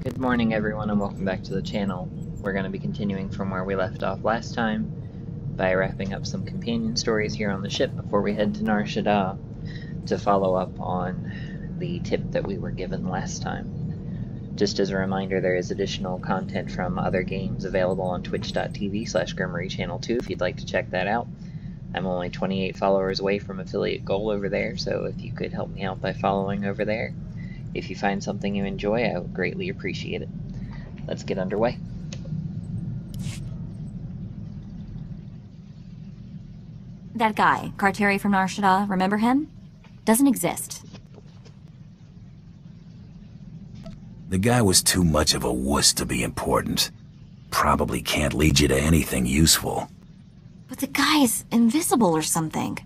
Good morning everyone and welcome back to the channel. We're going to be continuing from where we left off last time by wrapping up some companion stories here on the ship before we head to Nar Shaddaa to follow up on the tip that we were given last time. Just as a reminder, there is additional content from other games available on twitch.tv/Gremory channel 2 if you'd like to check that out. I'm only 28 followers away from affiliate goal over there, so if you could help me out by following over there. If you find something you enjoy, I would greatly appreciate it. Let's get underway. That guy, Carteri from Nar Shaddaa, remember him? Doesn't exist. The guy was too much of a wuss to be important. Probably can't lead you to anything useful. But the guy's invisible or something.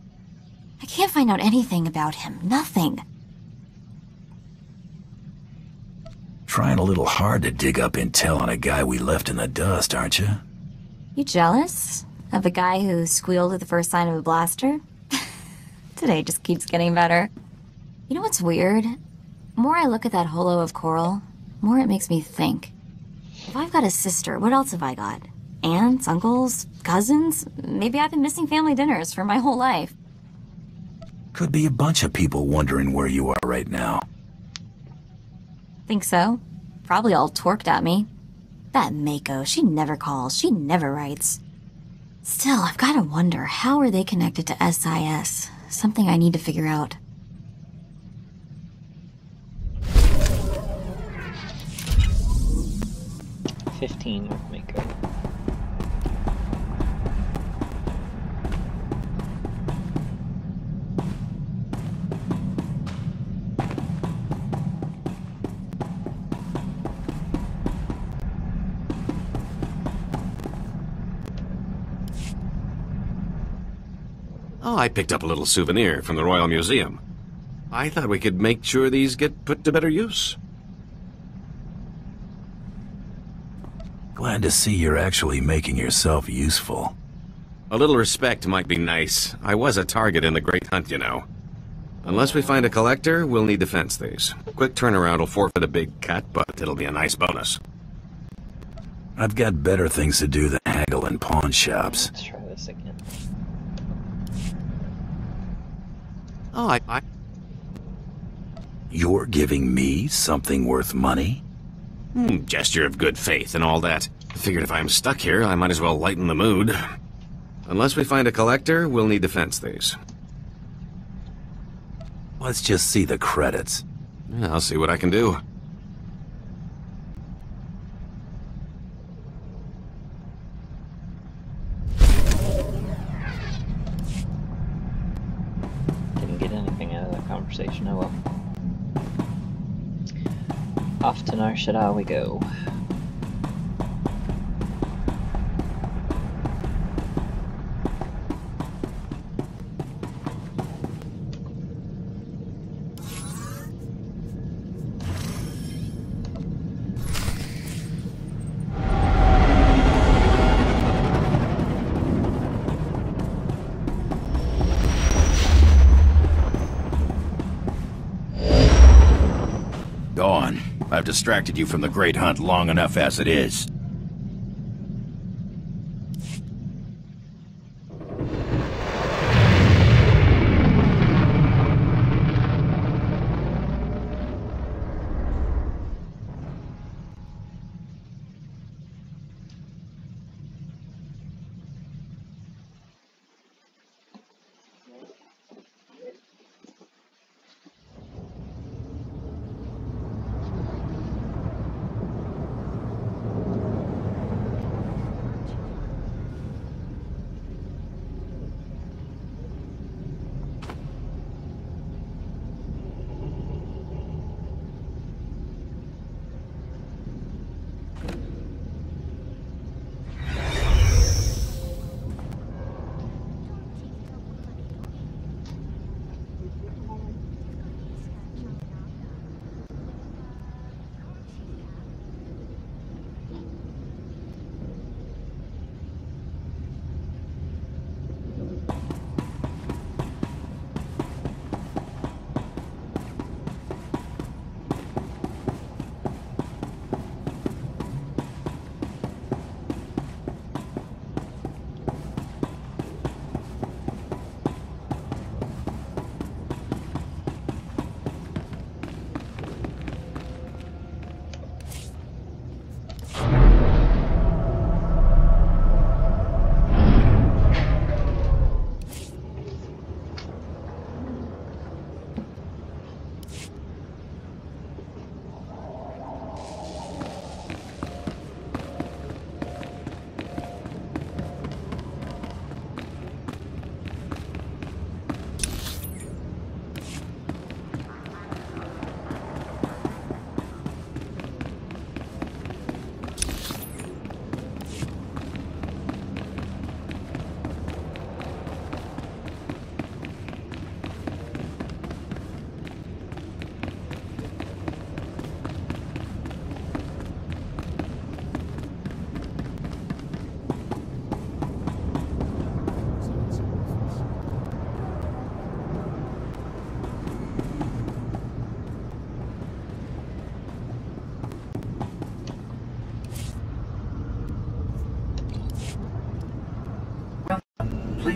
I can't find out anything about him. Nothing. Trying a little hard to dig up intel on a guy we left in the dust, aren't you? You jealous? Of a guy who squealed at the first sign of a blaster? Today just keeps getting better. You know what's weird? The more I look at that holo of coral, the more it makes me think. If I've got a sister, what else have I got? Aunts, uncles, cousins? Maybe I've been missing family dinners for my whole life. Could be a bunch of people wondering where you are right now. Think so? Probably all torqued at me. That Mako, she never calls, she never writes. Still, I've gotta wonder, how are they connected to SIS? Something I need to figure out. $15 with Mako. Oh, I picked up a little souvenir from the Royal Museum. I thought we could make sure these get put to better use. Glad to see you're actually making yourself useful. A little respect might be nice. I was a target in the Great Hunt, you know. Unless we find a collector, we'll need to fence these. Quick turnaround will forfeit a big cut, but it'll be a nice bonus. I've got better things to do than haggle in pawn shops. Let's try this again. Oh, I... You're giving me something worth money? Gesture of good faith and all that. Figured if I'm stuck here, I might as well lighten the mood. Unless we find a collector, we'll need to fence these. Let's just see the credits. Yeah, I'll see what I can do. Didn't get anything out of that conversation, oh well. Off to Nar Shaddaa we go. Dawn, I've distracted you from the Great Hunt long enough as it is.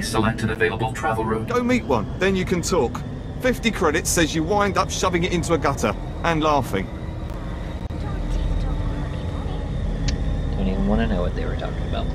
Please select an available travel route. Go meet one, then you can talk. 50 credits says you wind up shoving it into a gutter and laughing. Don't even want to know what they were talking about.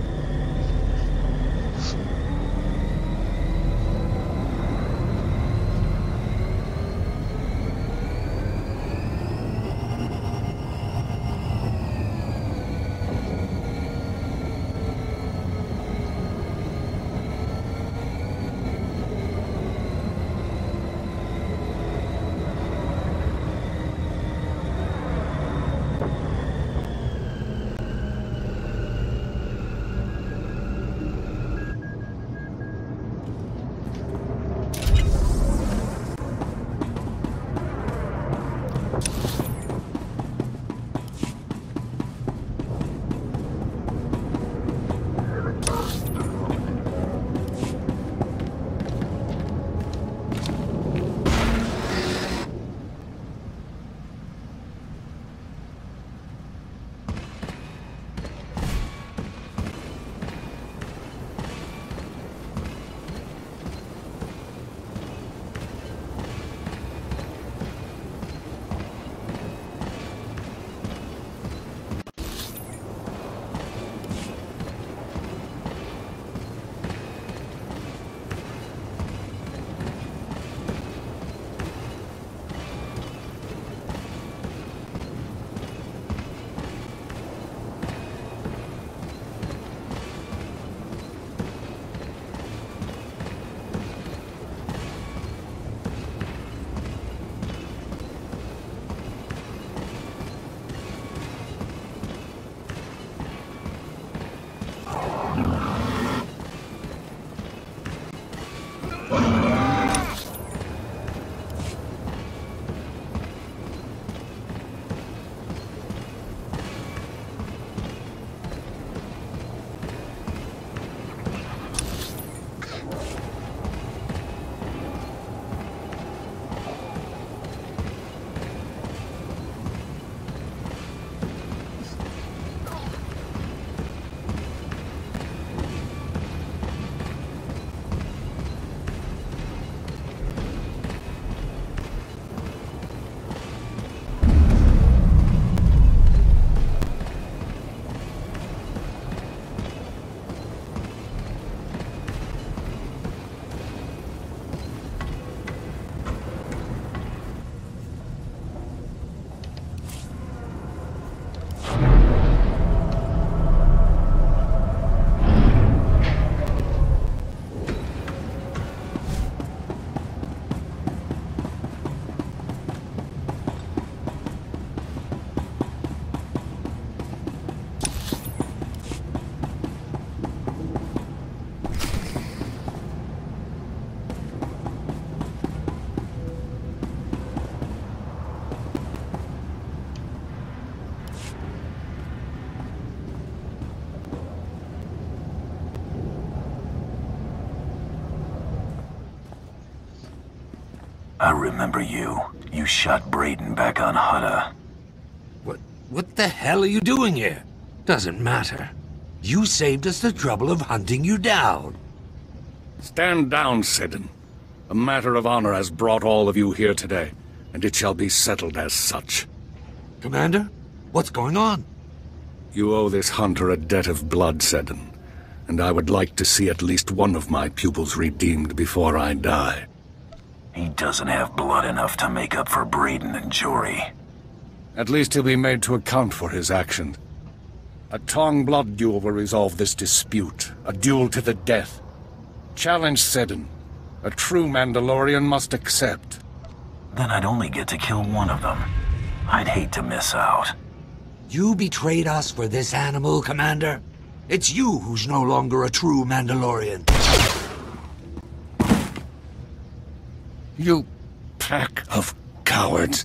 I remember you. You shot Brayden back on Hutta. What the hell are you doing here? Doesn't matter. You saved us the trouble of hunting you down. Stand down, Seddon. A matter of honor has brought all of you here today, and it shall be settled as such. Commander, what's going on? You owe this hunter a debt of blood, Seddon, and I would like to see at least one of my pupils redeemed before I die. He doesn't have blood enough to make up for Brayden and Jory. At least he'll be made to account for his actions. A Tong blood duel will resolve this dispute, a duel to the death. Challenge Seddon. A true Mandalorian must accept. Then I'd only get to kill one of them. I'd hate to miss out. You betrayed us for this animal, Commander. It's you who's no longer a true Mandalorian. You pack of cowards.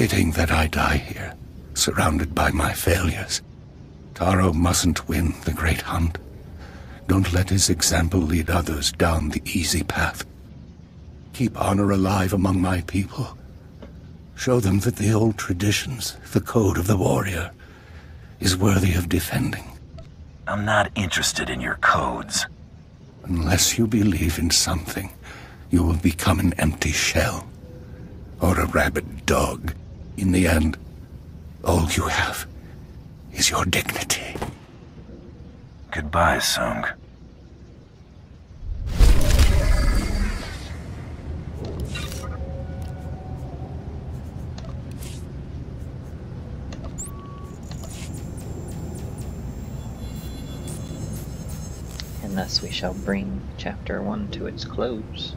fitting that I die here, surrounded by my failures. Taro mustn't win the great hunt. Don't let his example lead others down the easy path. Keep honor alive among my people. Show them that the old traditions, the code of the warrior, is worthy of defending. I'm not interested in your codes. Unless you believe in something, you will become an empty shell. Or a rabid dog. In the end, all you have is your dignity. Goodbye, Sung. And thus we shall bring Chapter 1 to its close.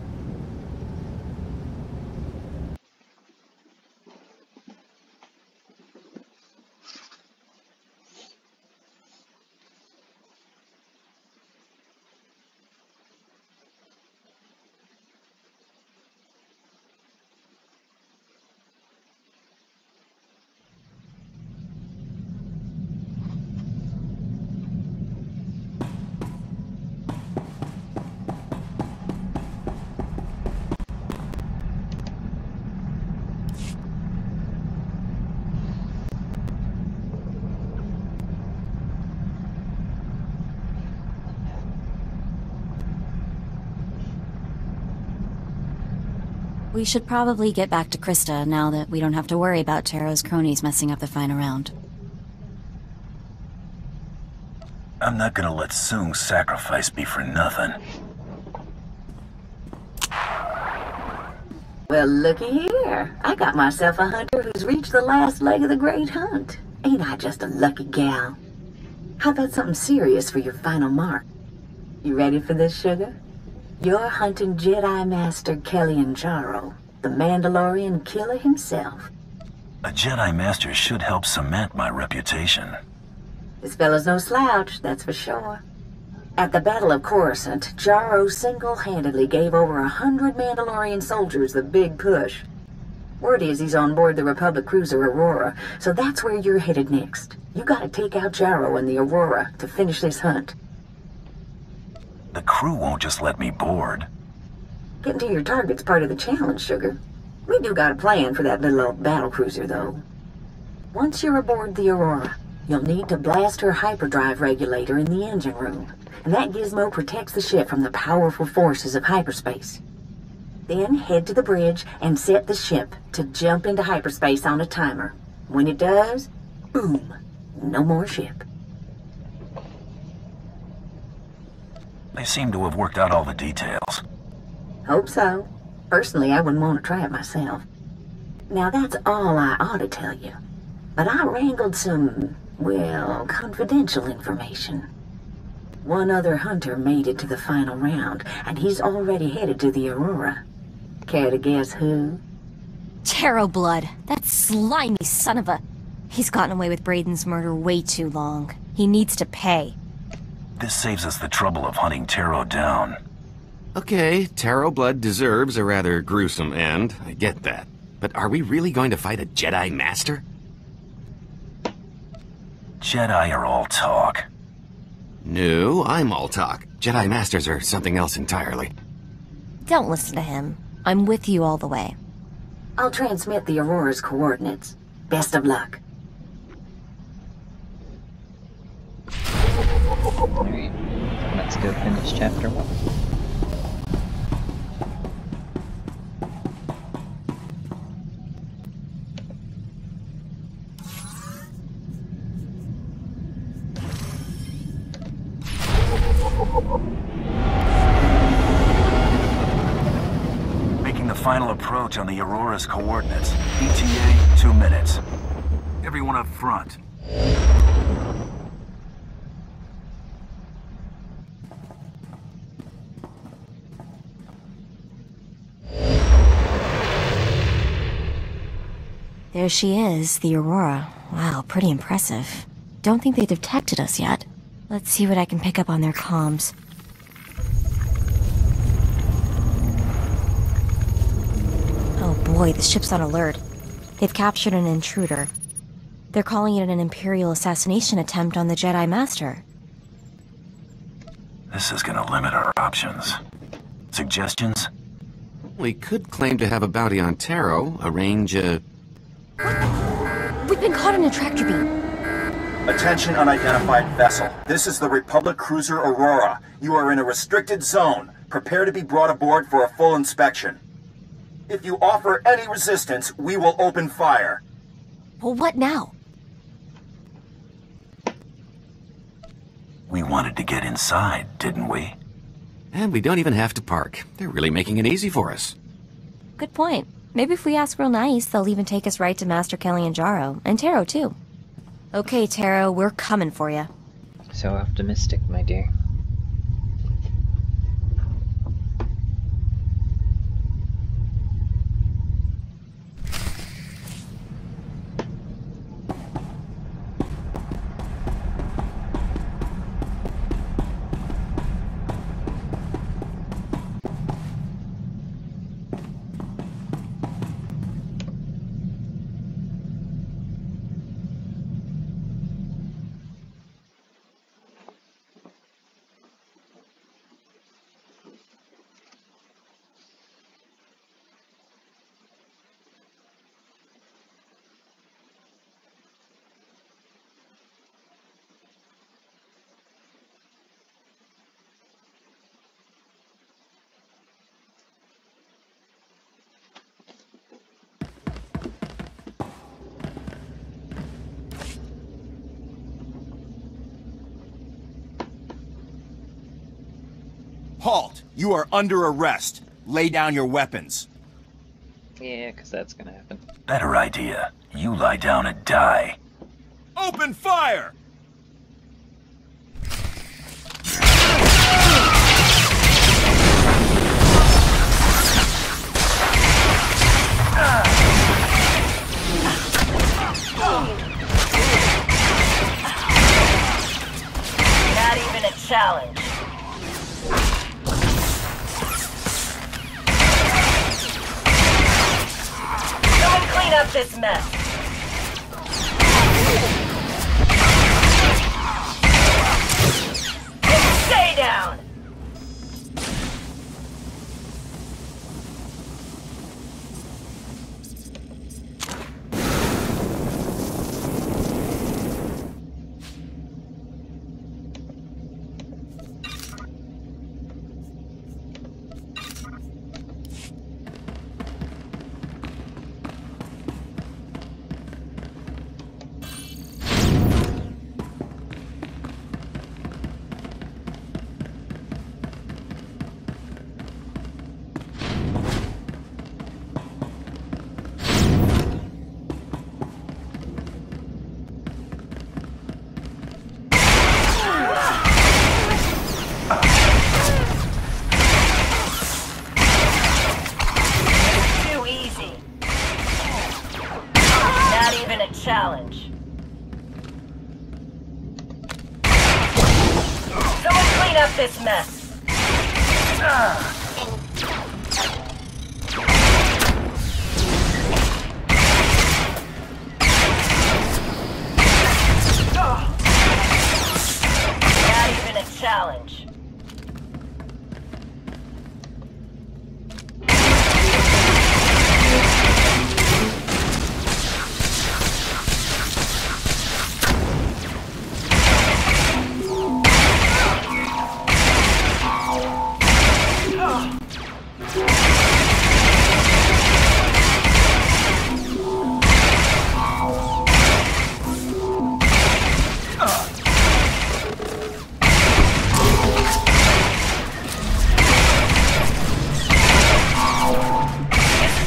We should probably get back to Krista now that we don't have to worry about Taro's cronies messing up the final round. I'm not gonna let Sung's sacrifice be for nothing. Well, looky here. I got myself a hunter who's reached the last leg of the great hunt. Ain't I just a lucky gal? How about something serious for your final mark? You ready for this, sugar? You're hunting Jedi Master Kellyan Jaro, the Mandalorian killer himself. A Jedi Master should help cement my reputation. This fella's no slouch, that's for sure. At the Battle of Coruscant, Jaro single-handedly gave over 100 Mandalorian soldiers the big push. Word is he's on board the Republic cruiser Aurora, so that's where you're headed next. You gotta take out Jaro and the Aurora to finish this hunt. The crew won't just let me board. Getting to your target's part of the challenge, sugar. We do got a plan for that little old battle cruiser, though. Once you're aboard the Aurora, you'll need to blast her hyperdrive regulator in the engine room, and that gizmo protects the ship from the powerful forces of hyperspace. Then head to the bridge and set the ship to jump into hyperspace on a timer. When it does, boom, no more ship. They seem to have worked out all the details. Hope so. Personally, I wouldn't want to try it myself. Now, that's all I ought to tell you. But I wrangled some, well, confidential information. One other hunter made it to the final round, and he's already headed to the Aurora. Care to guess who? Taro Blood, that slimy son of a... He's gotten away with Brayden's murder way too long. He needs to pay. This saves us the trouble of hunting Taro down. Okay, Taro Blood deserves a rather gruesome end. I get that. But are we really going to fight a Jedi Master? Jedi are all talk. No, I'm all talk. Jedi Masters are something else entirely. Don't listen to him. I'm with you all the way. I'll transmit the Aurora's coordinates. Best of luck. Alright, let's go finish Chapter 1. Making the final approach on the Aurora's coordinates. ETA, 2 minutes. Everyone up front. There she is, the Aurora. Wow, pretty impressive. Don't think they detected us yet. Let's see what I can pick up on their comms. Oh boy, the ship's on alert. They've captured an intruder. They're calling it an Imperial assassination attempt on the Jedi Master. This is gonna limit our options. Suggestions? We could claim to have a bounty on Taro, arrange a... We've been caught in a tractor beam. Attention unidentified vessel. This is the Republic cruiser Aurora. You are in a restricted zone. Prepare to be brought aboard for a full inspection. If you offer any resistance, we will open fire. Well, what now? We wanted to get inside, didn't we? And we don't even have to park. They're really making it easy for us. Good point. Maybe if we ask real nice, they'll even take us right to Master Kilianjaro, and Taro too. Okay, Taro, we're coming for you. So optimistic, my dear. Halt! You are under arrest. Lay down your weapons. Yeah, because that's gonna happen. Better idea. You lie down and die. Open fire! Not even a challenge. Someone clean up this mess. And stay down. Too easy. Not even a challenge. Someone clean up this mess. Not even a challenge.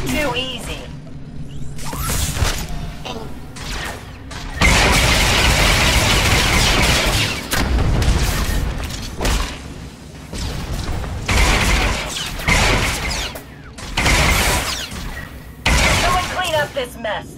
Too easy. Someone clean up this mess.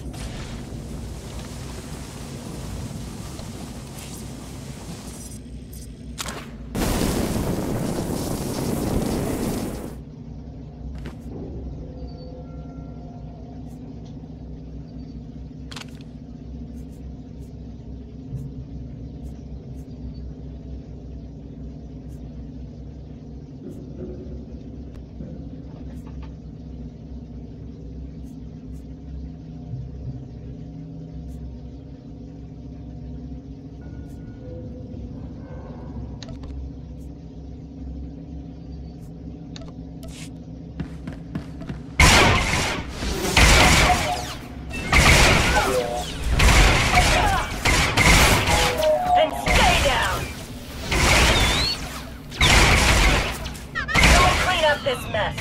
up this mess.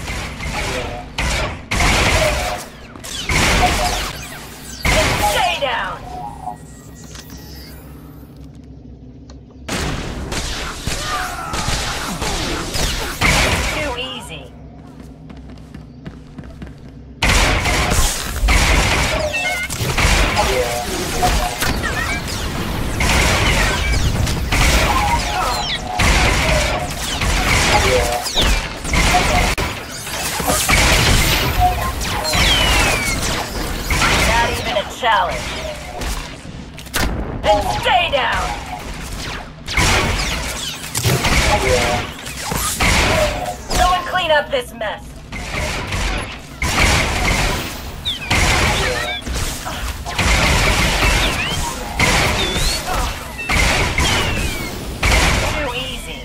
And stay down. Too easy. Not even a challenge. And stay down. Someone clean up this mess. Too easy.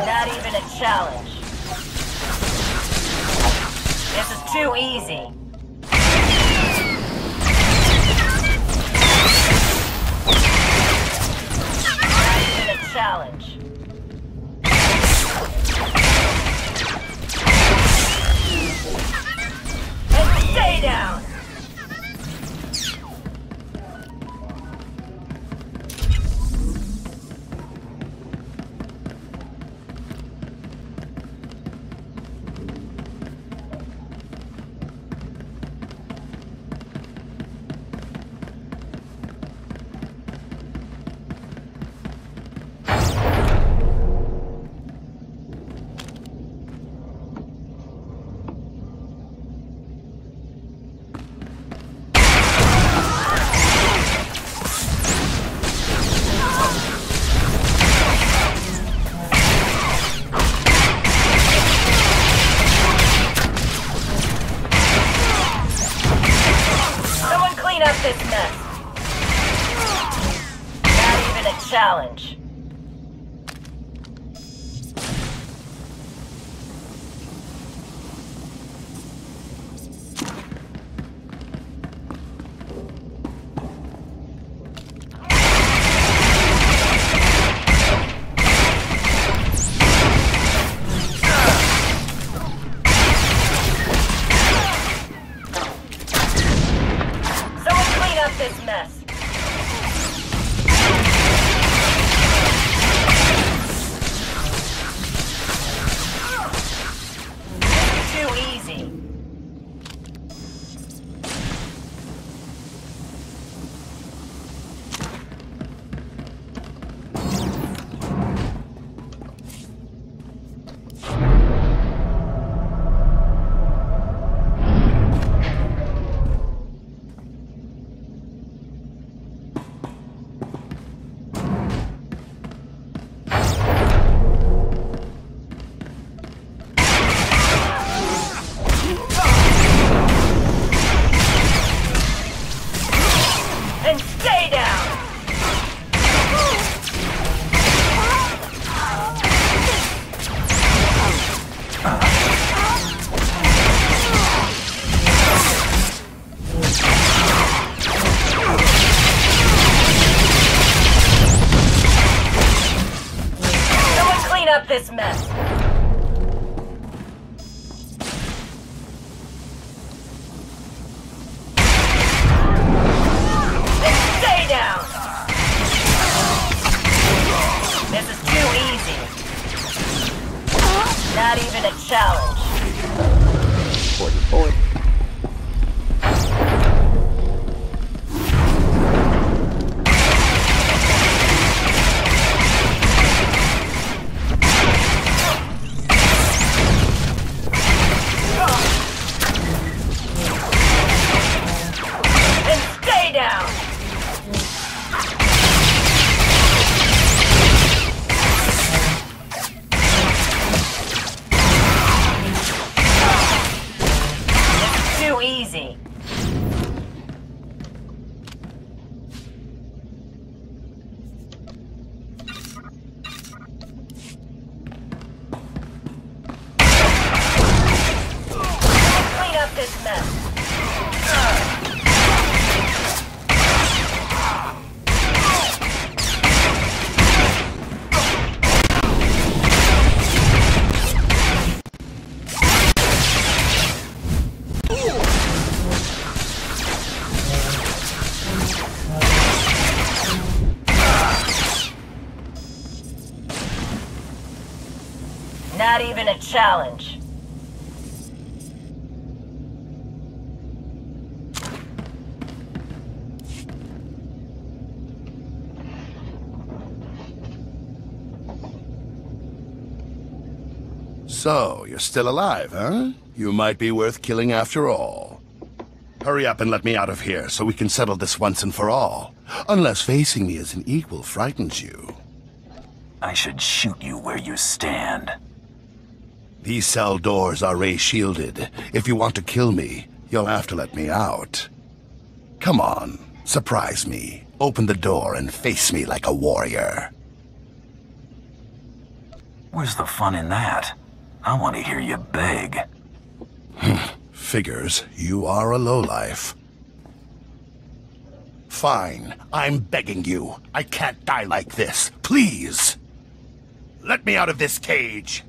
Not even a challenge. This is too easy. Not even a challenge. And stay down. Someone clean up this mess. Not even a challenge. Someone clean up this mess. Too easy. And stay down. Someone clean up this mess. And stay down. This is too easy. Not even a challenge. 44. And stay down. this mess. Not even a challenge. So, you're still alive, huh? You might be worth killing after all. Hurry up and let me out of here so we can settle this once and for all. Unless facing me as an equal frightens you. I should shoot you where you stand. These cell doors are ray-shielded. If you want to kill me, you'll have to let me out. Come on, surprise me. Open the door and face me like a warrior. Where's the fun in that? I want to hear you beg. Figures, you are a lowlife. Fine, I'm begging you. I can't die like this. Please! Let me out of this cage!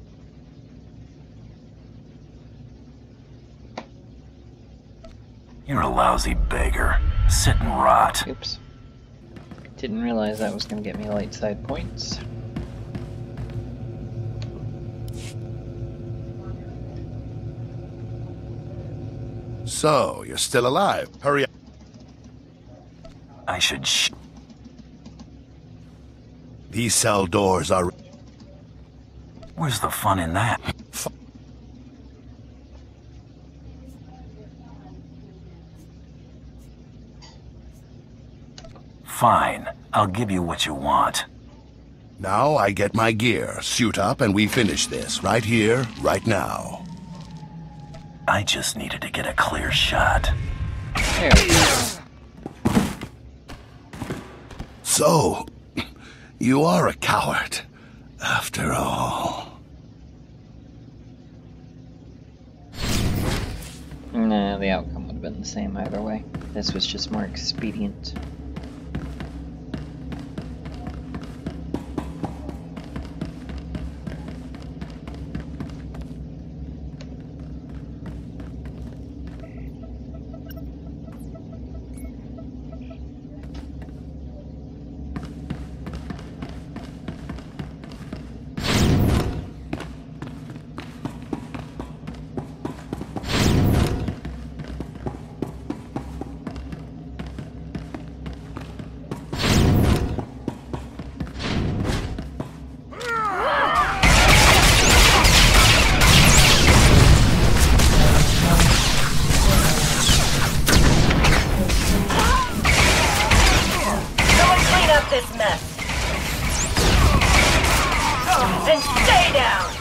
You're a lousy beggar. Sit and rot. Oops. Didn't realize that was going to get me light side points. So, you're still alive. Hurry up. I should These cell doors are... Where's the fun in that? Fine. I'll give you what you want. Now I get my gear, suit up, and we finish this. Right here, right now. I just needed to get a clear shot. There we go. So, you are a coward, after all. Nah, the outcome would have been the same either way. This was just more expedient. This mess. And stay down.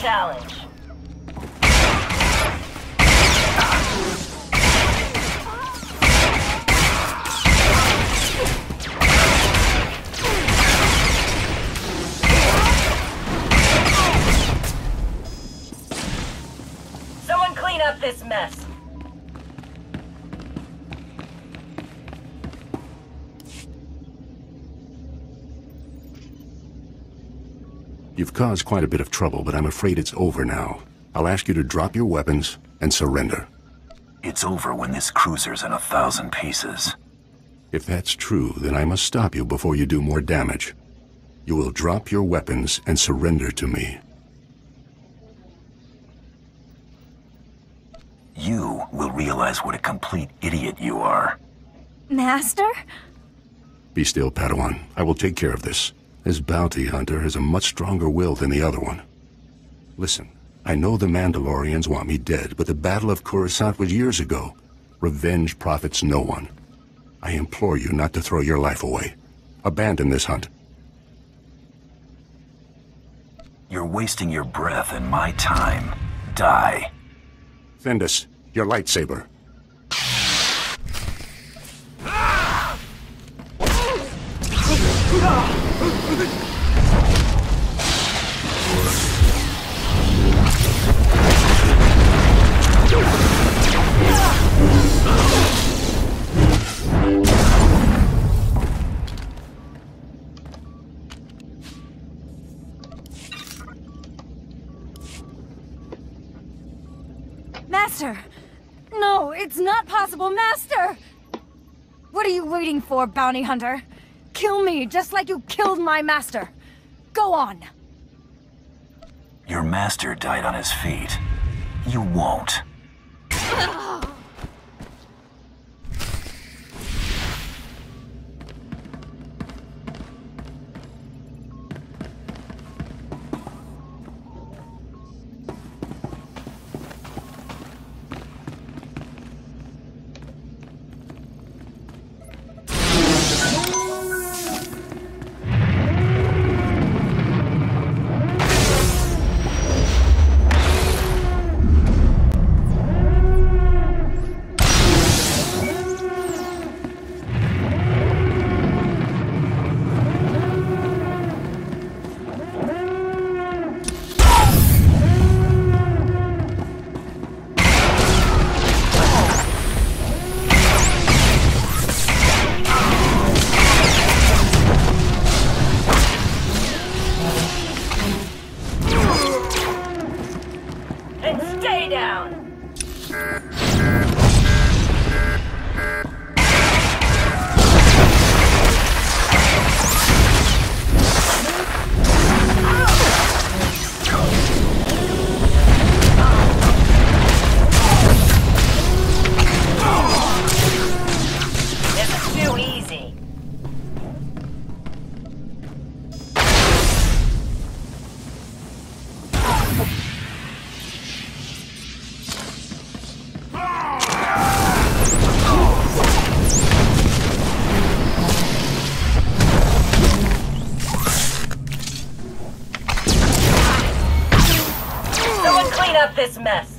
Challenge. Someone clean up this mess. You've caused quite a bit of trouble, but I'm afraid it's over now. I'll ask you to drop your weapons and surrender. It's over when this cruiser's in 1,000 pieces. If that's true, then I must stop you before you do more damage. You will drop your weapons and surrender to me. You will realize what a complete idiot you are. Master? Be still, Padawan. I will take care of this. This bounty hunter has a much stronger will than the other one. Listen, I know the Mandalorians want me dead, but the Battle of Coruscant was years ago. Revenge profits no one. I implore you not to throw your life away. Abandon this hunt. You're wasting your breath and my time. Die. Findus, your lightsaber. Master! No, it's not possible, Master! What are you waiting for, bounty hunter? Kill me, just like you killed my master. Go on. Your master died on his feet. You won't. Up this mess.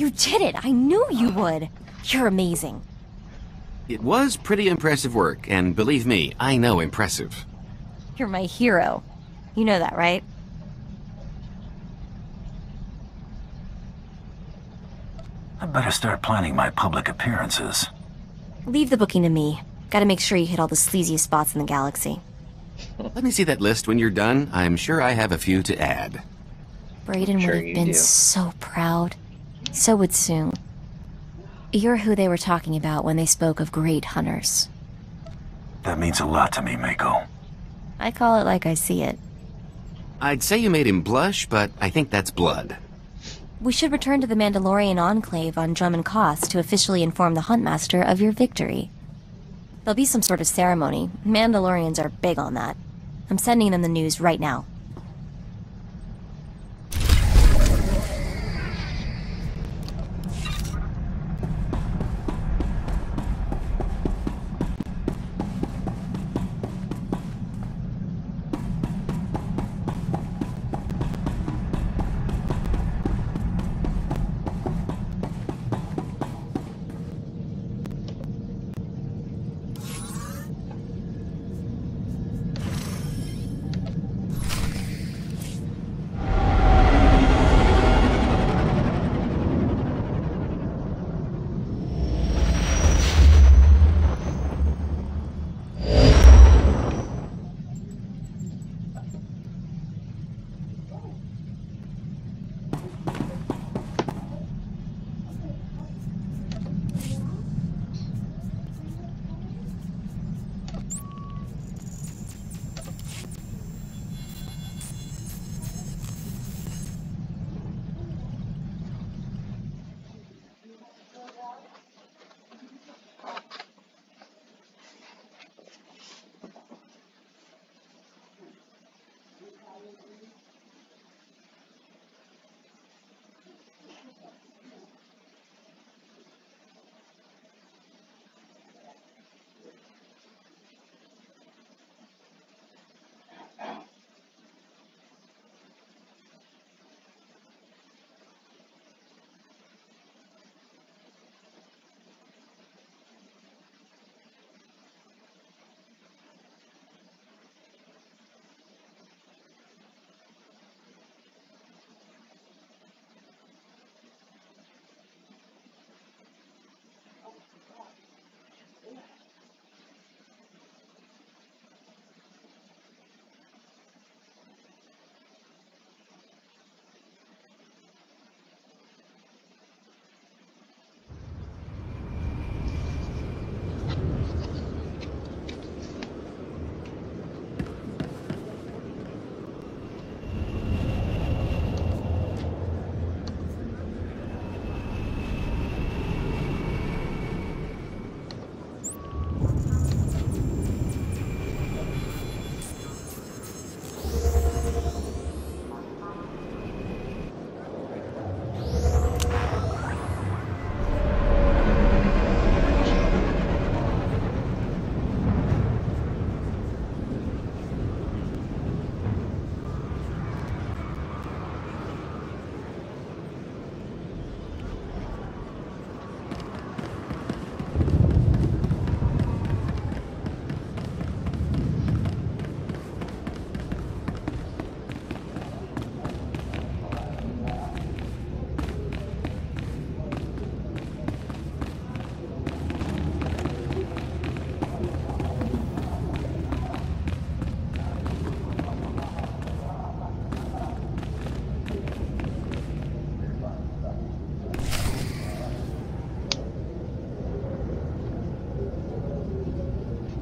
You did it! I knew you would! You're amazing. It was pretty impressive work, and believe me, I know impressive. You're my hero. You know that, right? I better start planning my public appearances. Leave the booking to me. Gotta make sure you hit all the sleaziest spots in the galaxy. Let me see that list when you're done. I'm sure I have a few to add. Brayden would have been so proud. So would Sue. You're who they were talking about when they spoke of great hunters. That means a lot to me, Mako. I call it like I see it. I'd say you made him blush, but I think that's blood. We should return to the Mandalorian Enclave on Drummond Cost to officially inform the Huntmaster of your victory. There'll be some sort of ceremony. Mandalorians are big on that. I'm sending them the news right now.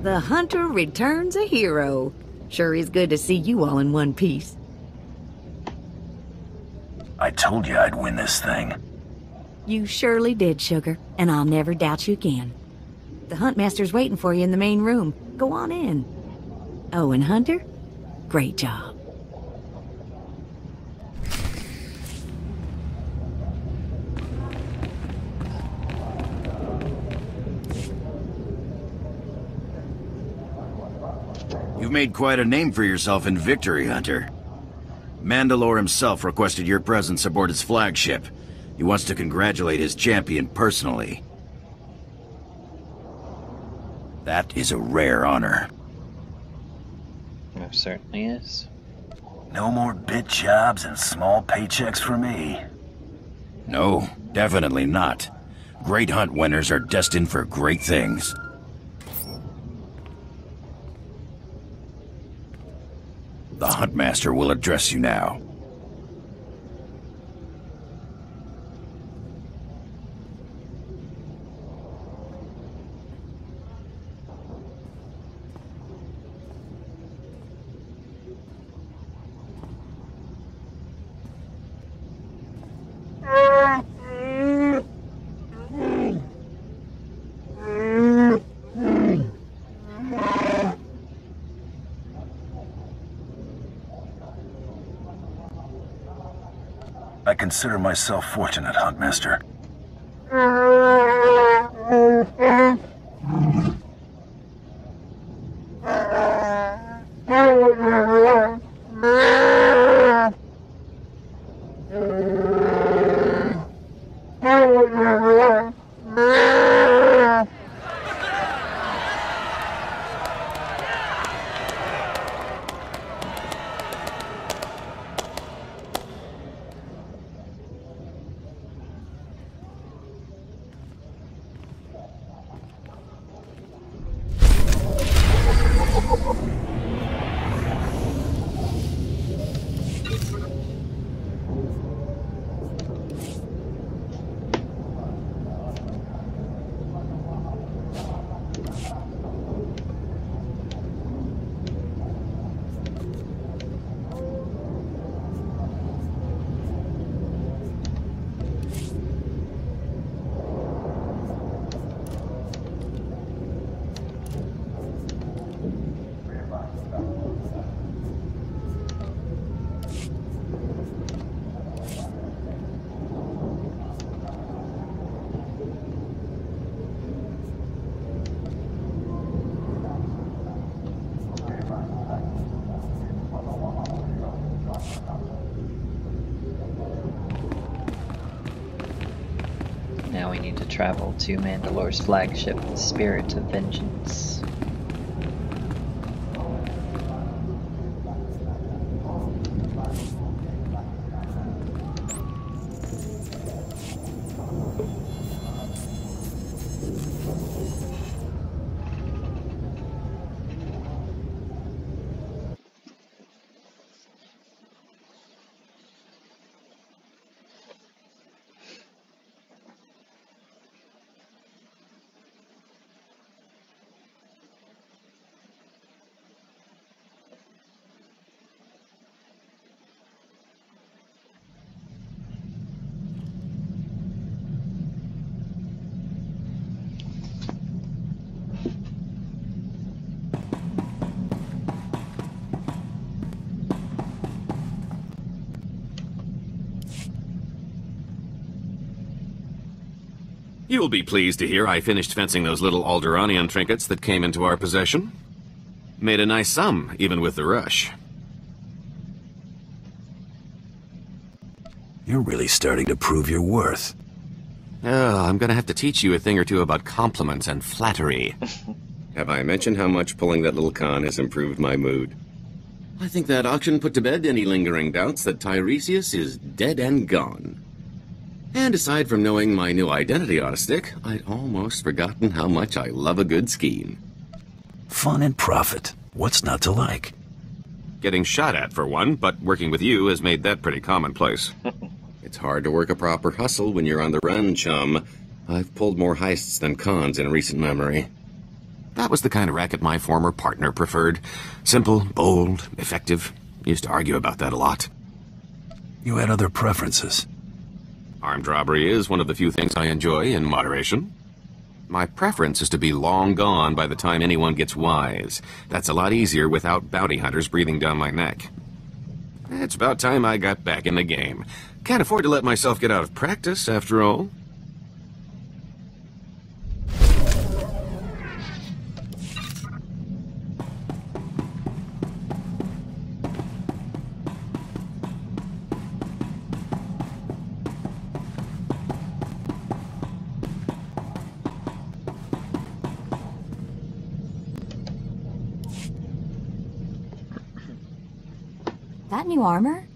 The hunter returns a hero. Sure is good to see you all in one piece. I told you I'd win this thing. You surely did, Sugar, and I'll never doubt you again. The Huntmaster's waiting for you in the main room. Go on in. Oh, and Hunter, great job. You've made quite a name for yourself in victory, Hunter. Mandalore himself requested your presence aboard his flagship. He wants to congratulate his champion personally. That is a rare honor. It certainly is. No more bit jobs and small paychecks for me. No, definitely not. Great hunt winners are destined for great things. The Huntmaster will address you now. I consider myself fortunate, Huntmaster. Now we need to travel to Mandalore's flagship, the Spirit of Vengeance. You'll be pleased to hear I finished fencing those little Alderanian trinkets that came into our possession. Made a nice sum, even with the rush. You're really starting to prove your worth. Oh, I'm gonna have to teach you a thing or two about compliments and flattery. Have I mentioned how much pulling that little con has improved my mood? I think that auction put to bed any lingering doubts that Tiresias is dead and gone. And aside from knowing my new identity on a stick, I'd almost forgotten how much I love a good scheme. Fun and profit. What's not to like? Getting shot at, for one, but working with you has made that pretty commonplace. It's hard to work a proper hustle when you're on the run, chum. I've pulled more heists than cons in recent memory. That was the kind of racket my former partner preferred. Simple, bold, effective. Used to argue about that a lot. You had other preferences. Armed robbery is one of the few things I enjoy in moderation. My preference is to be long gone by the time anyone gets wise. That's a lot easier without bounty hunters breathing down my neck. It's about time I got back in the game. Can't afford to let myself get out of practice, after all. That new armor?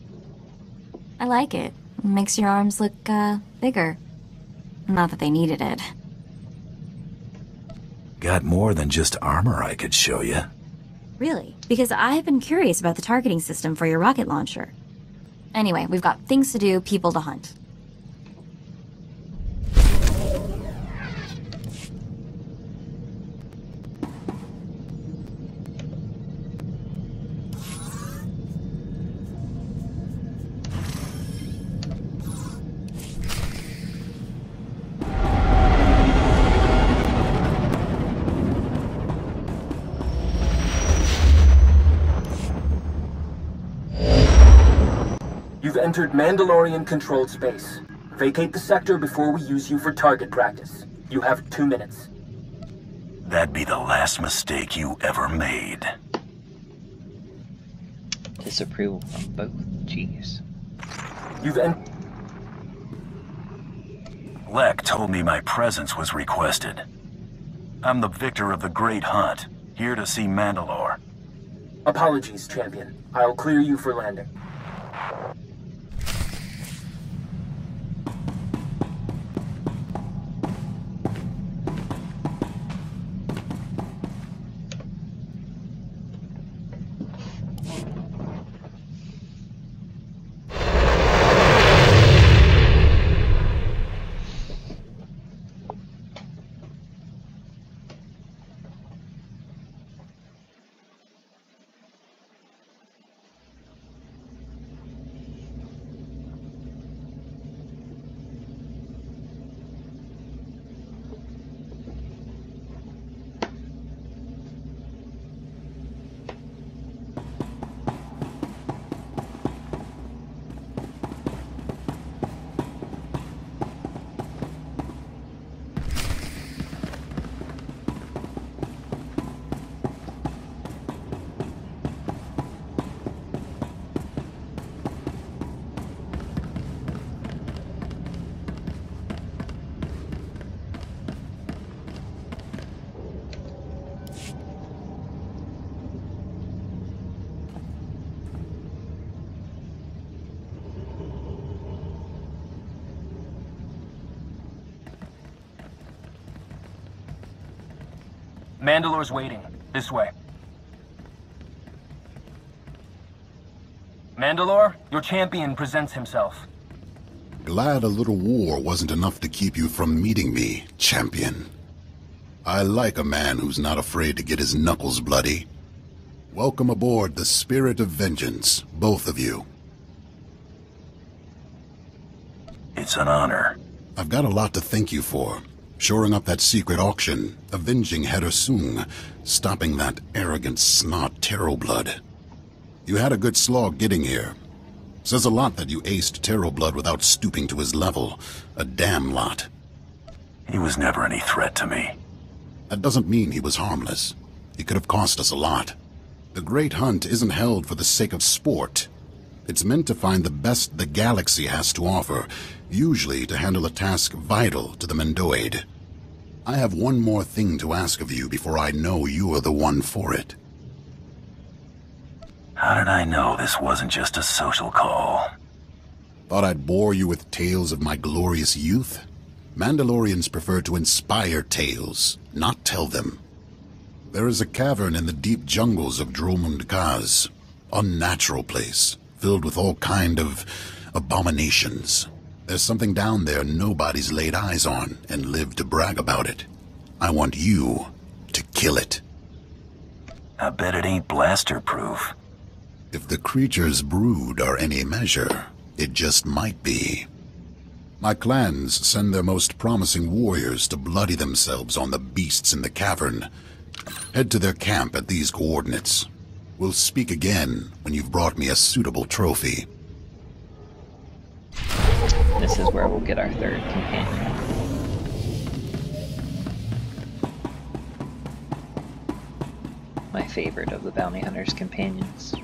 I like it. Makes your arms look, bigger. Not that they needed it. Got more than just armor I could show you. Really? Because I've been curious about the targeting system for your rocket launcher. Anyway, we've got things to do, people to hunt. You've entered Mandalorian controlled space. Vacate the sector before we use you for target practice. You have 2 minutes. That'd be the last mistake you ever made. Disapproval from both. Jeez. Lek told me my presence was requested. I'm the victor of the Great Hunt, here to see Mandalore. Apologies, Champion. I'll clear you for landing. Mandalore's waiting. This way. Mandalore, your champion presents himself. Glad a little war wasn't enough to keep you from meeting me, champion. I like a man who's not afraid to get his knuckles bloody. Welcome aboard the Spirit of Vengeance, both of you. It's an honor. I've got a lot to thank you for. Shoring up that secret auction, avenging Header Sung, stopping that arrogant snot Terroblood. You had a good slog getting here. Says a lot that you aced Terroblood without stooping to his level. A damn lot. He was never any threat to me. That doesn't mean he was harmless. He could have cost us a lot. The Great Hunt isn't held for the sake of sport. It's meant to find the best the galaxy has to offer, usually to handle a task vital to the Mendoid. I have one more thing to ask of you before I know you are the one for it. How did I know this wasn't just a social call? Thought I'd bore you with tales of my glorious youth? Mandalorians prefer to inspire tales, not tell them. There is a cavern in the deep jungles of Dromund Kaz. Unnatural place, filled with all kind of abominations. There's something down there nobody's laid eyes on and lived to brag about it. I want you to kill it. I bet it ain't blaster-proof. If the creature's brood are any measure, it just might be. My clans send their most promising warriors to bloody themselves on the beasts in the cavern. Head to their camp at these coordinates. We'll speak again when you've brought me a suitable trophy. This is where we'll get our third companion. My favorite of the bounty hunter's companions.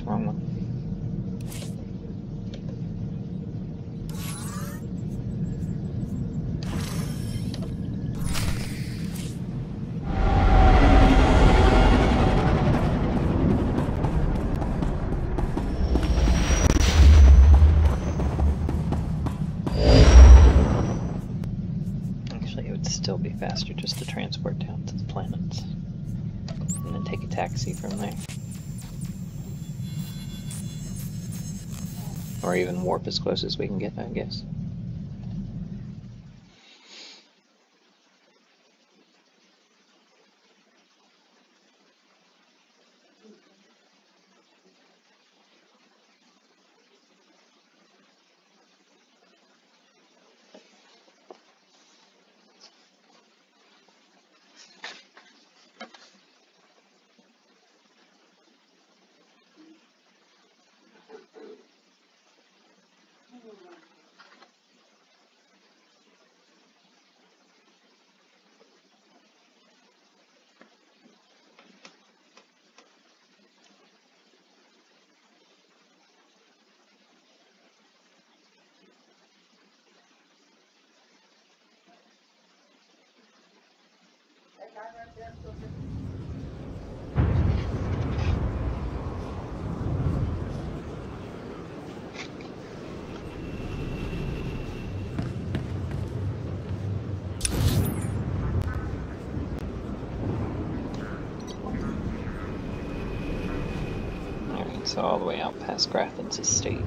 Oops, wrong one. Still be faster just to transport down to the planets and then take a taxi from there, or even warp as close as we can get, I guess. So all the way out past Graffin's estate.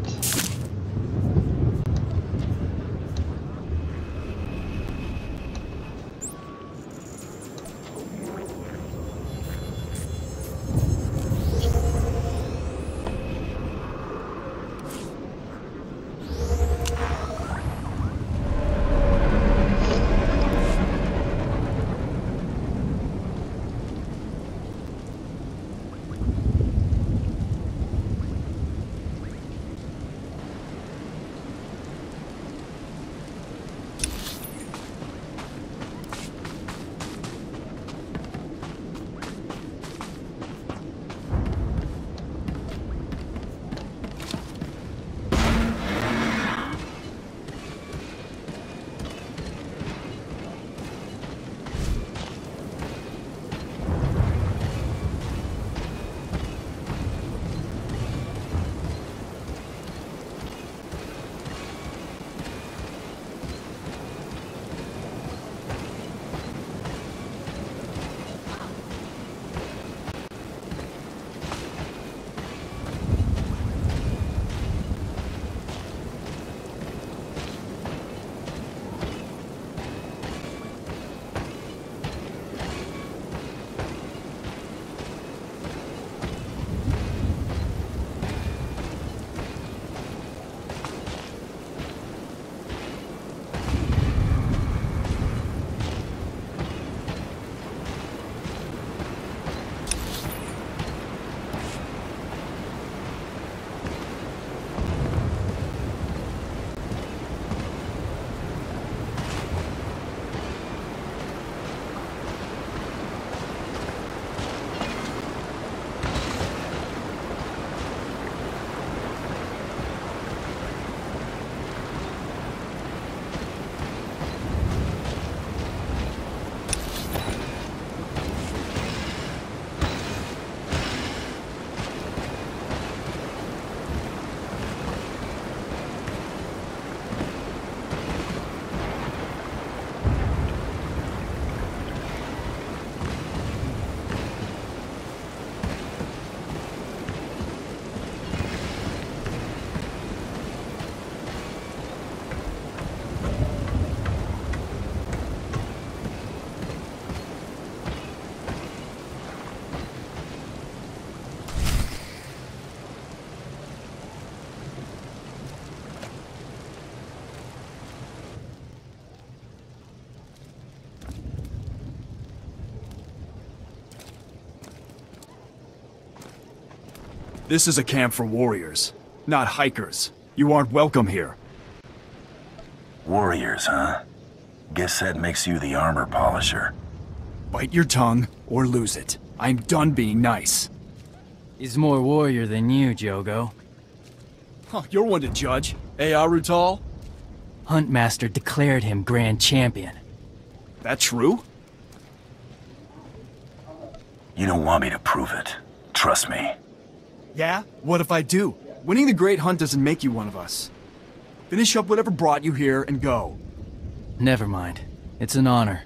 This is a camp for warriors, not hikers. You aren't welcome here. Warriors, huh? Guess that makes you the armor polisher. Bite your tongue, or lose it. I'm done being nice. He's more warrior than you, Jogo. Huh, you're one to judge. Arutal? Huntmaster declared him Grand Champion. That true? You don't want me to prove it. Trust me. Yeah? What if I do? Winning the Great Hunt doesn't make you one of us. Finish up whatever brought you here and go. Never mind. It's an honor.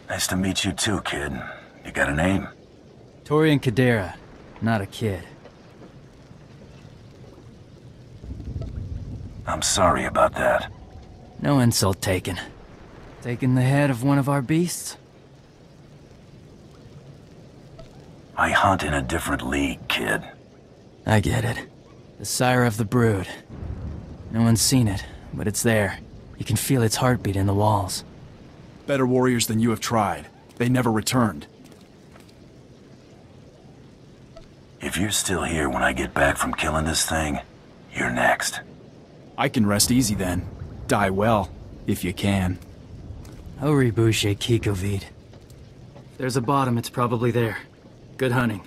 Nice to meet you too, kid. You got a name? Torian Kadera, not a kid. I'm sorry about that. No insult taken. Taking the head of one of our beasts? I hunt in a different league, kid. I get it. The sire of the brood. No one's seen it, but it's there. You can feel its heartbeat in the walls. Better warriors than you have tried. They never returned. If you're still here when I get back from killing this thing, you're next. I can rest easy then. Die well, if you can. Hori bouche Kikovid. There's a bottom, it's probably there. Good hunting.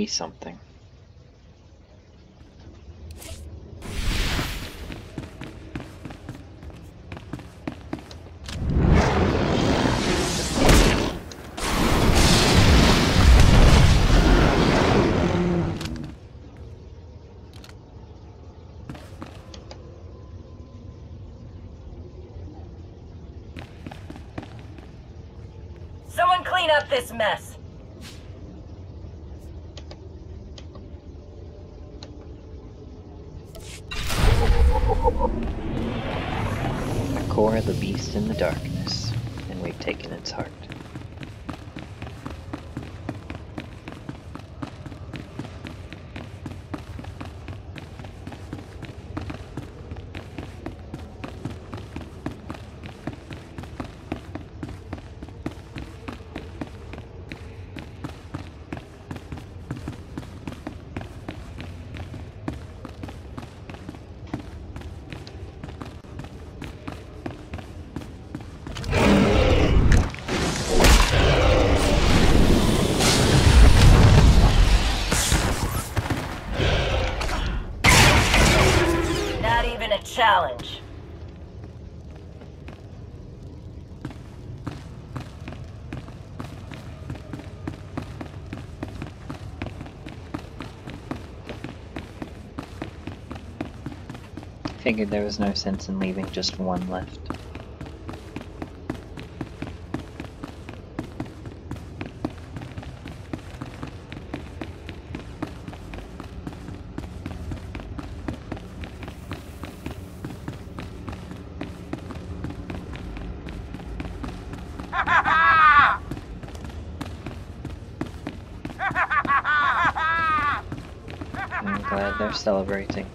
be something. Someone clean up this mess. The core of the beast in the darkness, and we've taken its heart. Challenge. Figured there was no sense in leaving just one left. I'm glad they're celebrating.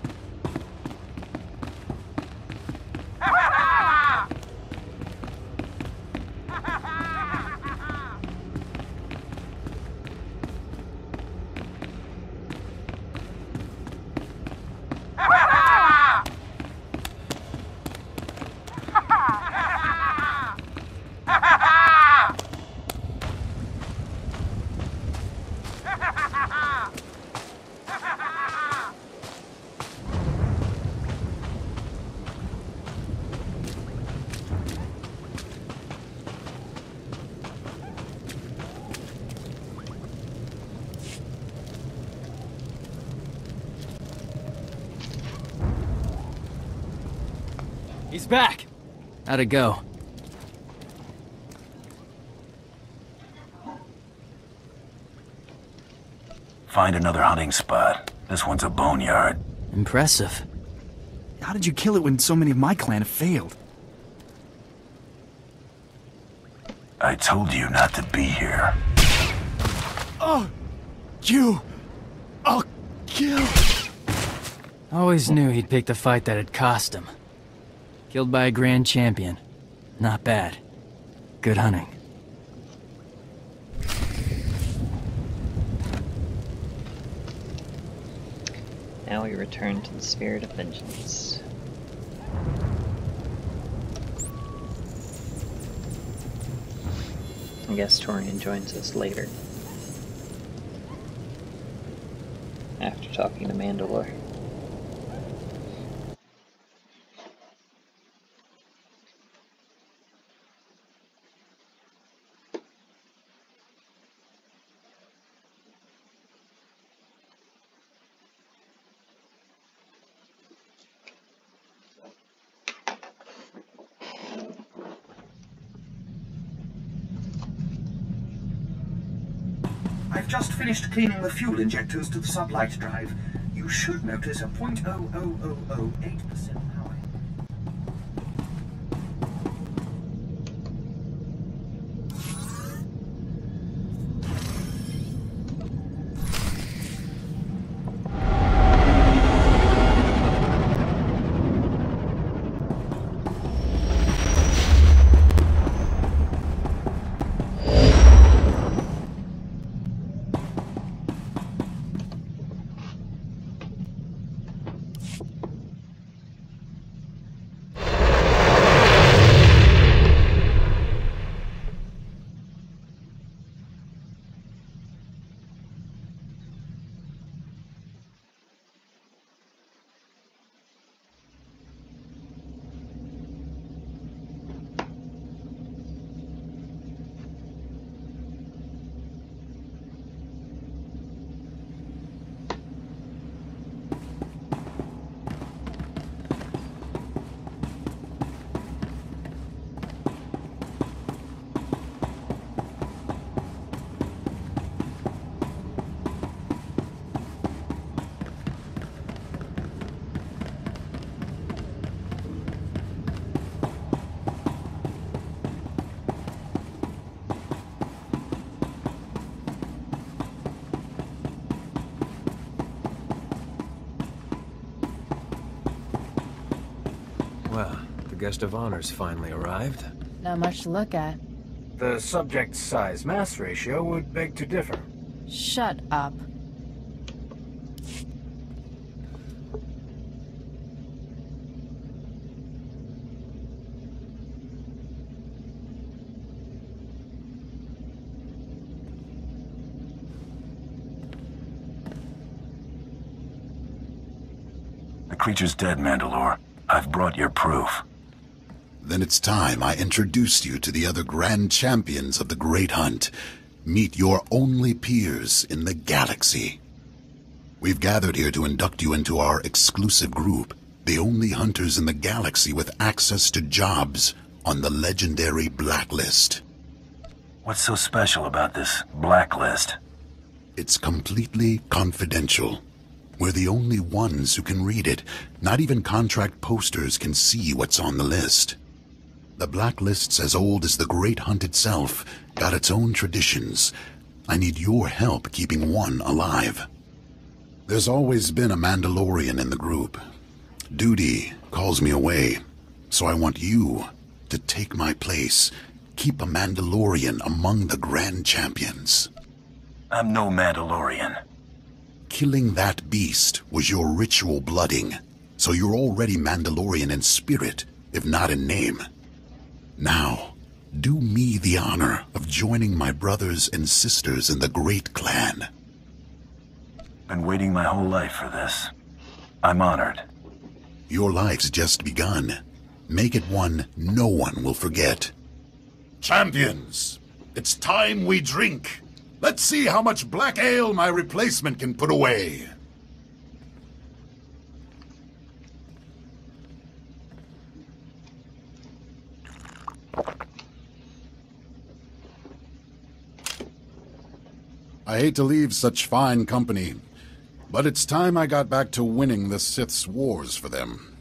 He's back! How'd it go? Find another hunting spot. This one's a boneyard. Impressive. How did you kill it when so many of my clan have failed? I told you not to be here. Oh! I'll kill! Always knew he'd pick the fight that'd cost him. Killed by a grand champion. Not bad. Good hunting. Now we return to the spirit of vengeance. I guess Torian joins us later. After talking to Mandalorian. I've just finished cleaning the fuel injectors to the sublight drive. You should notice a 0.00008% power. Well, the guest of honor's finally arrived. Not much to look at. The subject size-mass ratio would beg to differ. Shut up. The creature's dead, Mandalore. I've brought your proof. Then it's time I introduced you to the other grand champions of the Great Hunt. Meet your only peers in the galaxy. We've gathered here to induct you into our exclusive group, the only hunters in the galaxy with access to jobs on the legendary Blacklist. What's so special about this Blacklist? It's completely confidential. We're the only ones who can read it. Not even contract posters can see what's on the list. The Blacklist's as old as the Great Hunt itself, got its own traditions. I need your help keeping one alive. There's always been a Mandalorian in the group. Duty calls me away, so I want you to take my place. Keep a Mandalorian among the Grand Champions. I'm no Mandalorian. Killing that beast was your ritual blooding, so you're already Mandalorian in spirit, if not in name. Now, do me the honor of joining my brothers and sisters in the Great Clan. Been waiting my whole life for this. I'm honored. Your life's just begun. Make it one no one will forget. Champions, it's time we drink. Let's see how much black ale my replacement can put away. I hate to leave such fine company, but it's time I got back to winning the Sith's wars for them.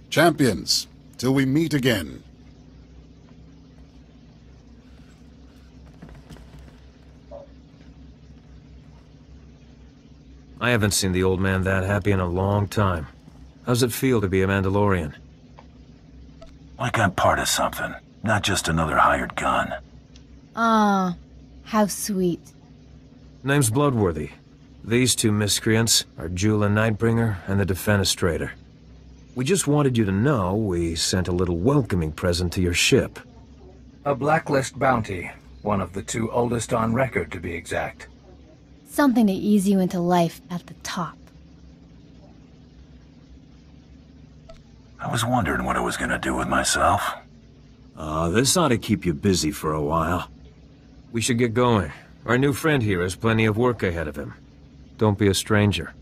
Champions, till we meet again. I haven't seen the old man that happy in a long time. How's it feel to be a Mandalorian? Like I'm part of something, not just another hired gun. Ah, how sweet. Name's Bloodworthy. These two miscreants are Jula Nightbringer and the Defenestrator. We just wanted you to know we sent a little welcoming present to your ship. A Blacklist bounty, one of the 2 oldest on record to be exact. Something to ease you into life at the top. I was wondering what I was gonna do with myself. This ought to keep you busy for a while. We should get going. Our new friend here has plenty of work ahead of him. Don't be a stranger.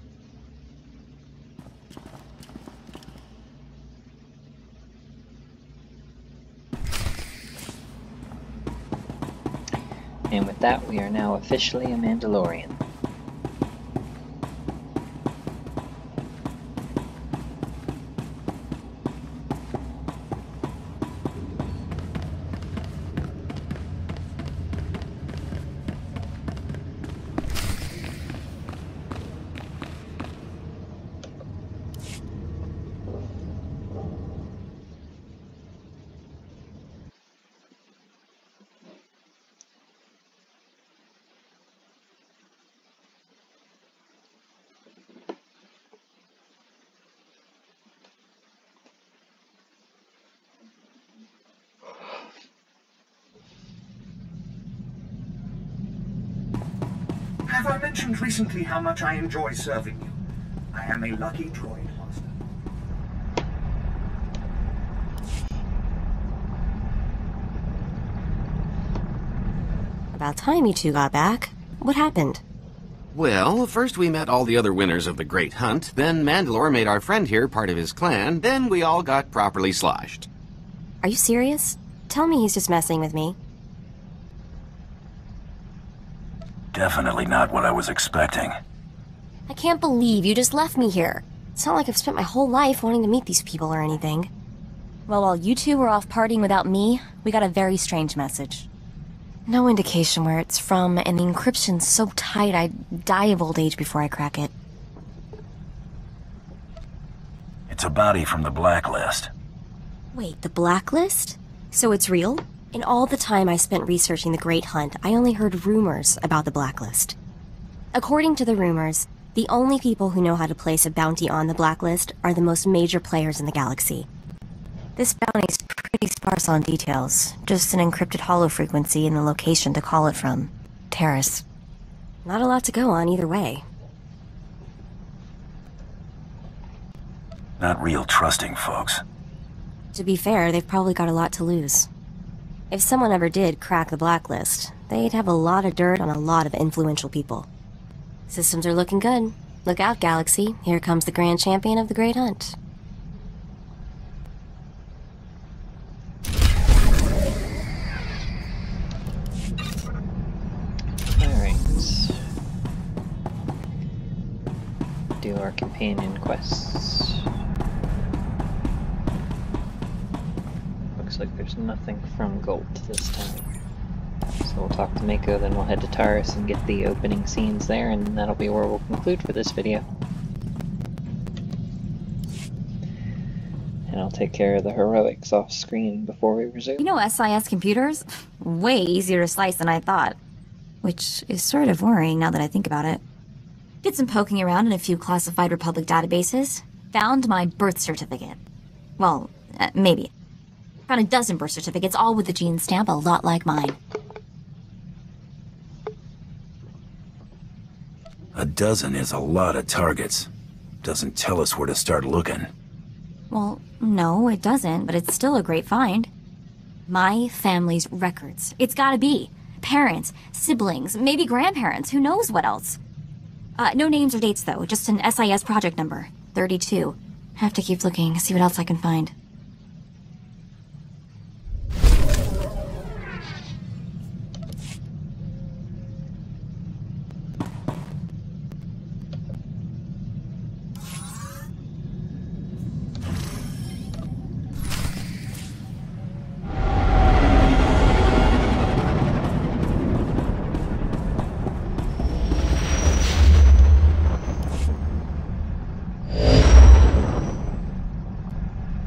And with that, we are now officially a Mandalorian. Have I mentioned recently how much I enjoy serving you? I am a lucky droid master. About time you two got back. What happened? Well, first we met all the other winners of the Great Hunt, then Mandalore made our friend here part of his clan, then we all got properly sloshed. Are you serious? Tell me he's just messing with me. Definitely not what I was expecting. I can't believe you just left me here. It's not like I've spent my whole life wanting to meet these people or anything. Well, while you two were off partying without me, we got a very strange message. No indication where it's from, and the encryption's so tight I'd die of old age before I crack it. It's a bounty from the Blacklist. Wait, the blacklist? So it's real? In all the time I spent researching the Great Hunt, I only heard rumors about the blacklist. According to the rumors, the only people who know how to place a bounty on the blacklist are the most major players in the galaxy. This bounty's pretty sparse on details, just an encrypted hollow frequency and the location to call it from. Terrace. Not a lot to go on either way. Not real trusting, folks. To be fair, they've probably got a lot to lose. If someone ever did crack the blacklist, they'd have a lot of dirt on a lot of influential people. Systems are looking good. Look out, Galaxy. Here comes the Grand Champion of the Great Hunt. Alright. Do our companion quests. Looks like there's nothing from Gold this time. So we'll talk to Mako, then we'll head to Taurus and get the opening scenes there, and that'll be where we'll conclude for this video. And I'll take care of the heroics off screen before we resume. You know, SIS computers? Way easier to slice than I thought. Which is sort of worrying now that I think about it. Did some poking around in a few classified Republic databases. Found my birth certificate. Well, maybe. Found a dozen birth certificates, all with the gene stamp, a lot like mine. A dozen is a lot of targets. Doesn't tell us where to start looking. Well, no, it doesn't, but it's still a great find. My family's records. It's gotta be. Parents, siblings, maybe grandparents, who knows what else. No names or dates, though, just an SIS project number. 32. Have to keep looking, see what else I can find.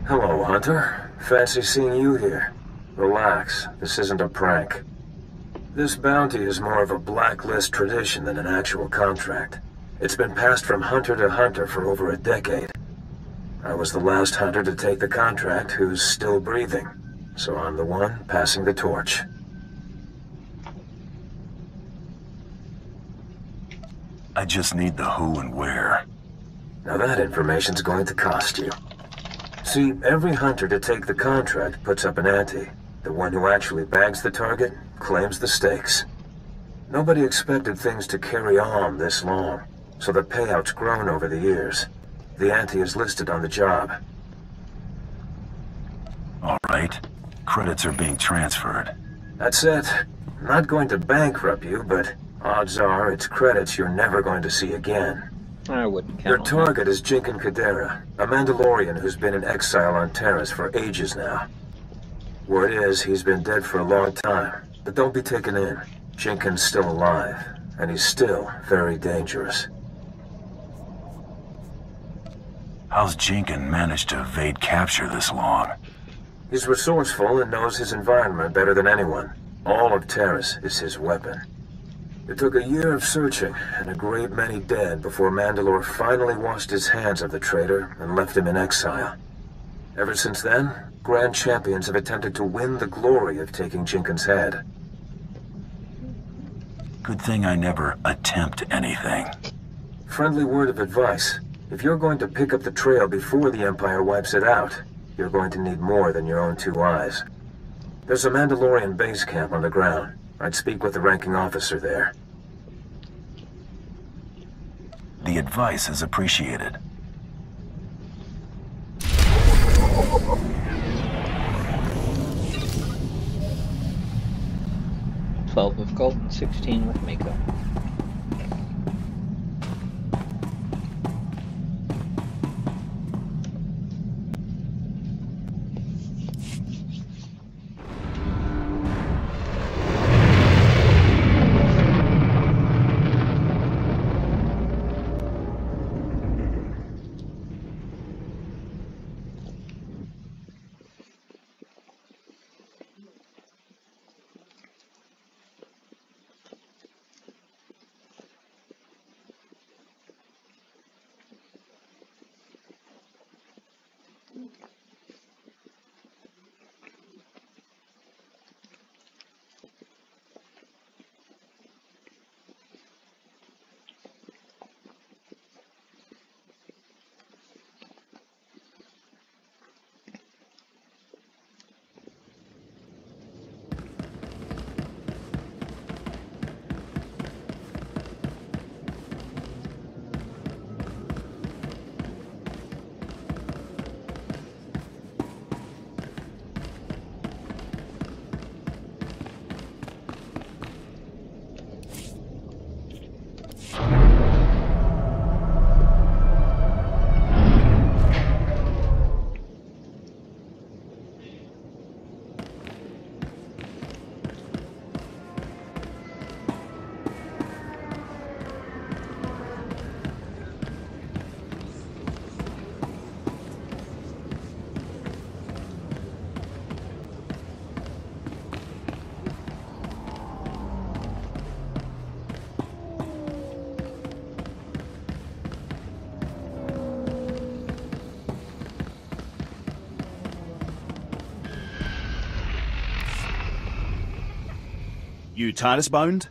Hello, Hunter. Fancy seeing you here. Relax, this isn't a prank. This bounty is more of a blacklist tradition than an actual contract. It's been passed from hunter to hunter for over a decade. I was the last hunter to take the contract who's still breathing, so I'm the one passing the torch. I just need the who and where. Now that information's going to cost you. See, every hunter to take the contract puts up an ante. The one who actually bags the target claims the stakes. Nobody expected things to carry on this long, so the payout's grown over the years. The ante is listed on the job. All right. Credits are being transferred. That's it. I'm not going to bankrupt you, but odds are it's credits you're never going to see again. I wouldn't count Your on target is Jinkin Kadera, a Mandalorian who's been in exile on Terrace for ages now. Word is he's been dead for a long time, but don't be taken in. Jinkin's still alive, and he's still very dangerous. How's Jinkin managed to evade capture this long? He's resourceful and knows his environment better than anyone. All of Terrace is his weapon. It took a year of searching and a great many dead before Mandalore finally washed his hands of the traitor and left him in exile. Ever since then, Grand Champions have attempted to win the glory of taking Jinkin's head. Good thing I never attempt anything. Friendly word of advice. If you're going to pick up the trail before the Empire wipes it out, you're going to need more than your own two eyes. There's a Mandalorian base camp on the ground. I'd speak with the ranking officer there. The advice is appreciated. $12 with Gold, 16 with Mako. You TARDIS bound?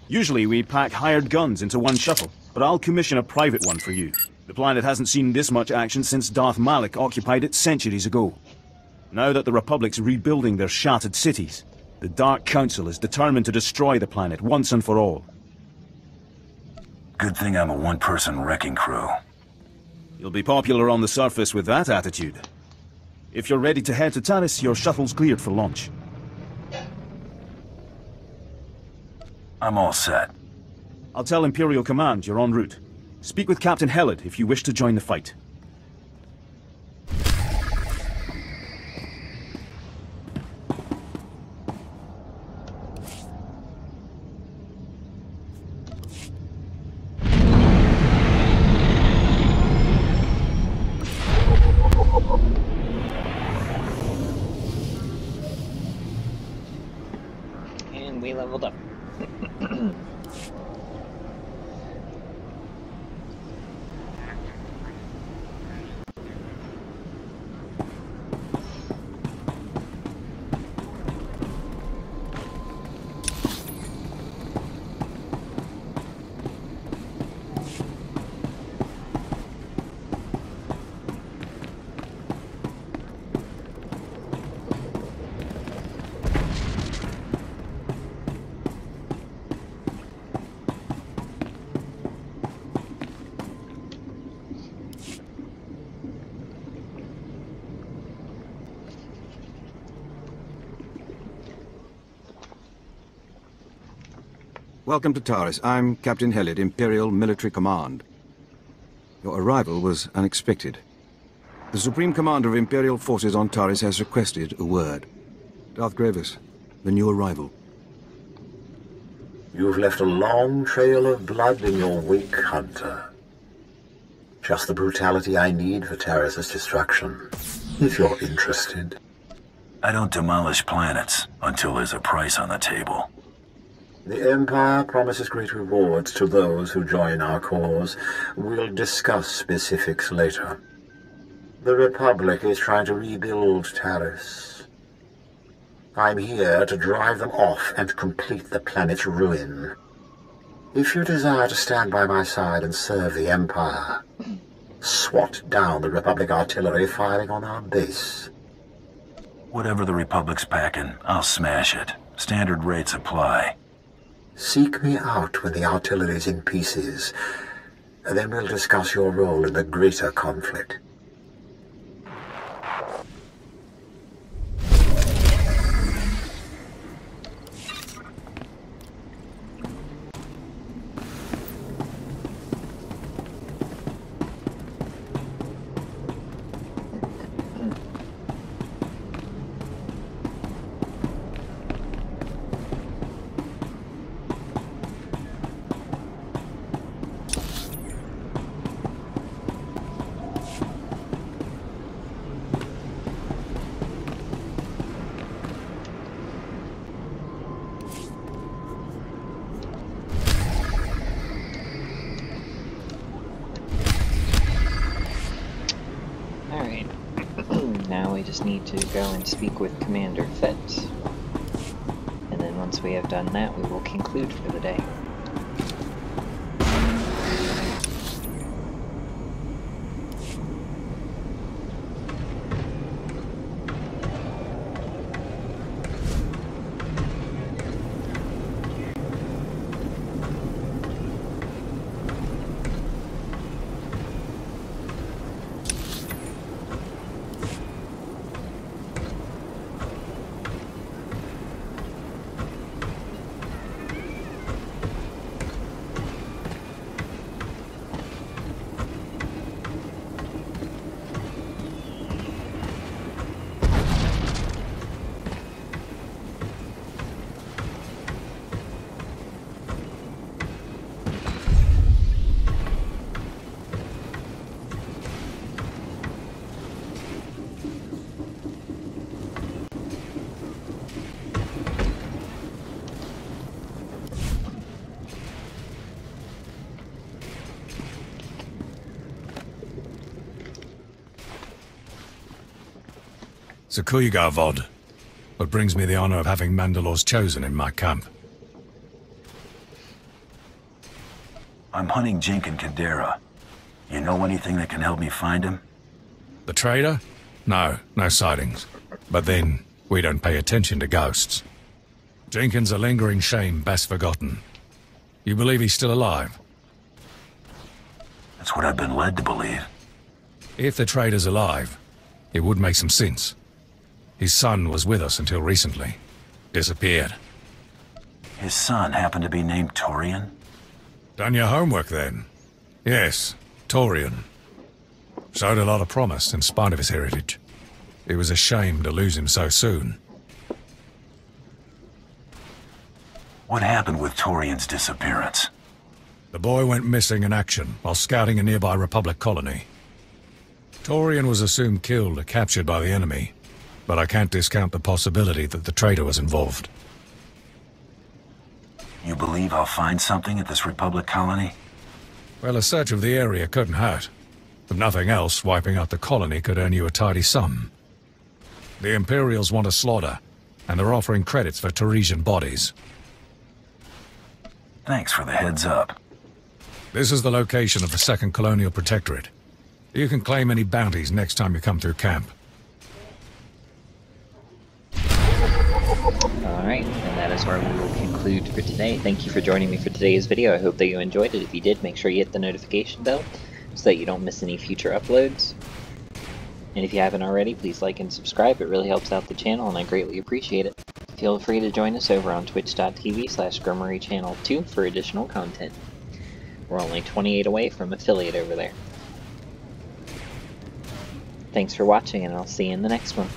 Usually we pack hired guns into one shuttle, but I'll commission a private one for you. The planet hasn't seen this much action since Darth Malik occupied it centuries ago. Now that the Republic's rebuilding their shattered cities, the Dark Council is determined to destroy the planet once and for all. Good thing I'm a one-person wrecking crew. You'll be popular on the surface with that attitude. If you're ready to head to Taris, your shuttle's cleared for launch. I'm all set. I'll tell Imperial Command you're en route. Speak with Captain Hellid if you wish to join the fight. And we leveled up. Welcome to Taris. I'm Captain Hellid, Imperial Military Command. Your arrival was unexpected. The Supreme Commander of Imperial Forces on Taris has requested a word. Darth Gravis, the new arrival. You've left a long trail of blood in your wake, Hunter. Just the brutality I need for Taris' destruction, if you're interested. I don't demolish planets until there's a price on the table. The Empire promises great rewards to those who join our cause. We'll discuss specifics later. The Republic is trying to rebuild Taris. I'm here to drive them off and complete the planet's ruin. If you desire to stand by my side and serve the Empire, swat down the Republic artillery firing on our base. Whatever the Republic's packing, I'll smash it. Standard rates apply. Seek me out when the artillery's in pieces, and then we'll discuss your role in the greater conflict. now we just need to go and speak with Commander Fett. And then once we have done that, we will conclude for the day. Zakuiga Vod. What brings me the honor of having Mandalor's Chosen in my camp. I'm hunting Jinkin Kadera. You know anything that can help me find him? The trader? No sightings. But then, we don't pay attention to ghosts. Jenkins a lingering shame best forgotten. You believe he's still alive? That's what I've been led to believe. If the trader's alive, it would make some sense. His son was with us until recently. Disappeared. His son happened to be named Torian? Done your homework then? Yes, Torian. Showed a lot of promise in spite of his heritage. It was a shame to lose him so soon. What happened with Torian's disappearance? The boy went missing in action while scouting a nearby Republic colony. Torian was assumed killed or captured by the enemy, but I can't discount the possibility that the traitor was involved. You believe I'll find something at this Republic colony? Well, a search of the area couldn't hurt. If nothing else, wiping out the colony could earn you a tidy sum. The Imperials want a slaughter, and they're offering credits for Taresian bodies. Thanks for the heads up. This is the location of the 2nd Colonial Protectorate. You can claim any bounties next time you come through camp. Alright, and that is where we will conclude for today. Thank you for joining me for today's video. I hope that you enjoyed it. If you did, make sure you hit the notification bell so that you don't miss any future uploads. And if you haven't already, please like and subscribe. It really helps out the channel and I greatly appreciate it. Feel free to join us over on twitch.tv/Gremory Channel 2 for additional content. We're only 28 away from affiliate over there. Thanks for watching, and I'll see you in the next one.